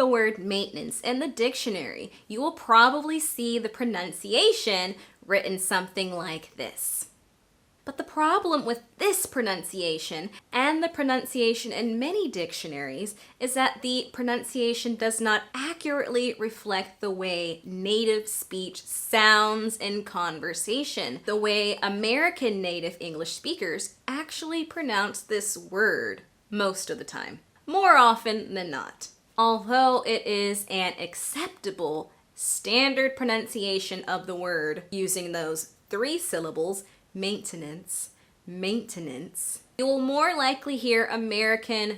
the word maintenance in the dictionary, you will probably see the pronunciation written something like this. But the problem with this pronunciation and the pronunciation in many dictionaries is that the pronunciation does not accurately reflect the way native speech sounds in conversation, the way American native English speakers actually pronounce this word most of the time, more often than not. Although it is an acceptable standard pronunciation of the word using those 3 syllables, ʻmeɪntənəns, maintenance, you will more likely hear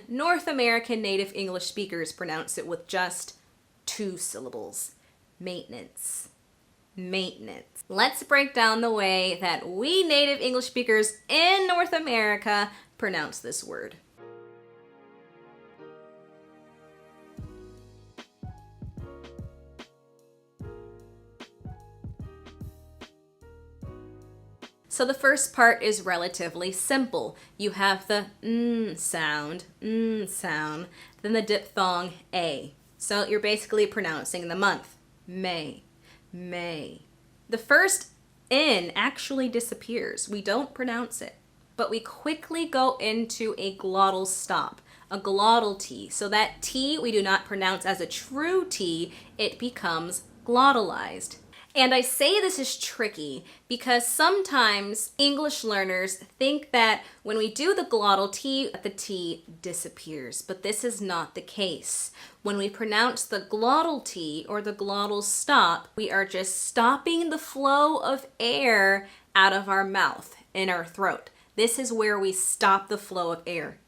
North American native English speakers pronounce it with just 2 syllables, maintenance, maintenance. Let's break down the way that we native English speakers in North America pronounce this word. So the first part is relatively simple. You have the sound, then the diphthong a. So you're basically pronouncing the month, May, May. The first N actually disappears. We don't pronounce it, but we quickly go into a glottal stop, a glottal T. So that T we do not pronounce as a true T, it becomes glottalized. And I say this is tricky because sometimes English learners think that when we do the glottal T, the T disappears, but this is not the case. When we pronounce the glottal T or the glottal stop, we are just stopping the flow of air out of our mouth, in our throat. This is where we stop the flow of air.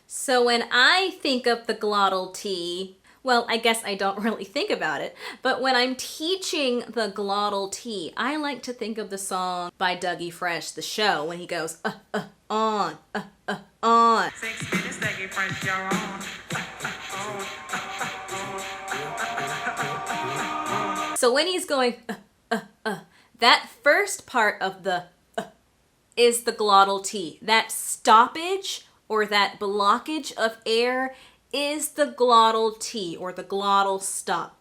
So when I think of the glottal T, well, I guess I don't really think about it, but when I'm teaching the glottal T, I like to think of the song by Dougie Fresh, The Show, when he goes, on. 6 minutes, Dougie Fresh, you're on. So when he's going, that first part of the is the glottal T. That stoppage or that blockage of air is the glottal T or the glottal stop.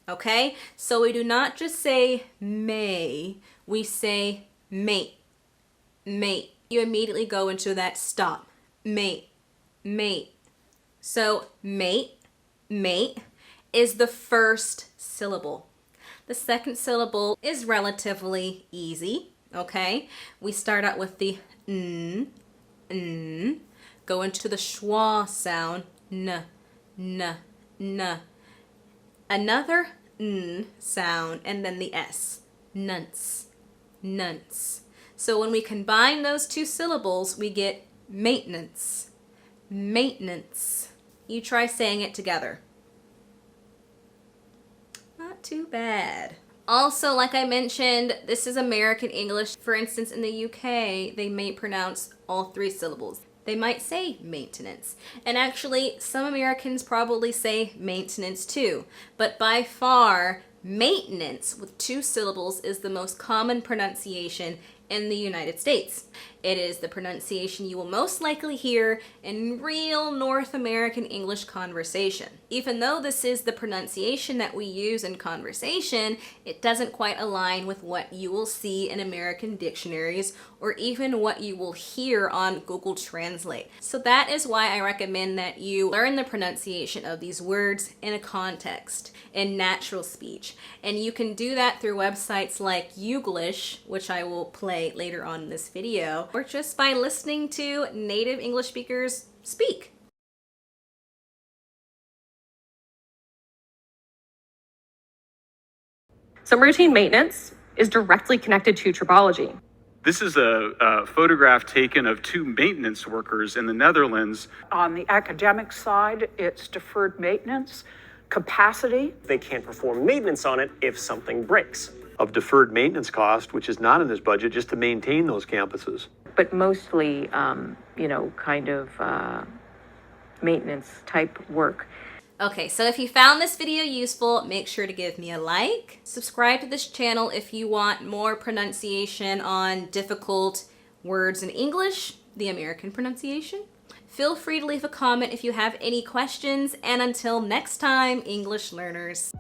Okay? So we do not just say may, we say mate, mate. You immediately go into that stop. Mate, mate. So mate, mate is the first syllable. The second syllable is relatively easy, okay? We start out with the n, go into the shwa sound, n, n, n. Another n sound, and then the s, nunts, nunts. So when we combine those 2 syllables, we get maintenance, maintenance. You try saying it together. Not too bad. Also, like I mentioned, this is American English. For instance, in the UK, they may pronounce all 3 syllables. They might say maintenance. And actually, some Americans probably say maintenance too. But by far, maintenance with 2 syllables is the most common pronunciation in the United States. It is the pronunciation you will most likely hear in real North American English conversation. Even though this is the pronunciation that we use in conversation, it doesn't quite align with what you will see in American dictionaries or even what you will hear on Google Translate. So that is why I recommend that you learn the pronunciation of these words in a context, in natural speech. And you can do that through websites like Youglish, which I will play later on in this video, or just by listening to native English speakers speak. So routine maintenance is directly connected to tribology. This is a photograph taken of 2 maintenance workers in the Netherlands. On the academic side, it's deferred maintenance, capacity. They can't perform maintenance on it if something breaks. Of deferred maintenance cost, which is not in this budget, just to maintain those campuses. But mostly, maintenance type work. Okay, so if you found this video useful, make sure to give me a like. Subscribe to this channel if you want more pronunciation on difficult words in English, the American pronunciation. Feel free to leave a comment if you have any questions, and until next time, English learners.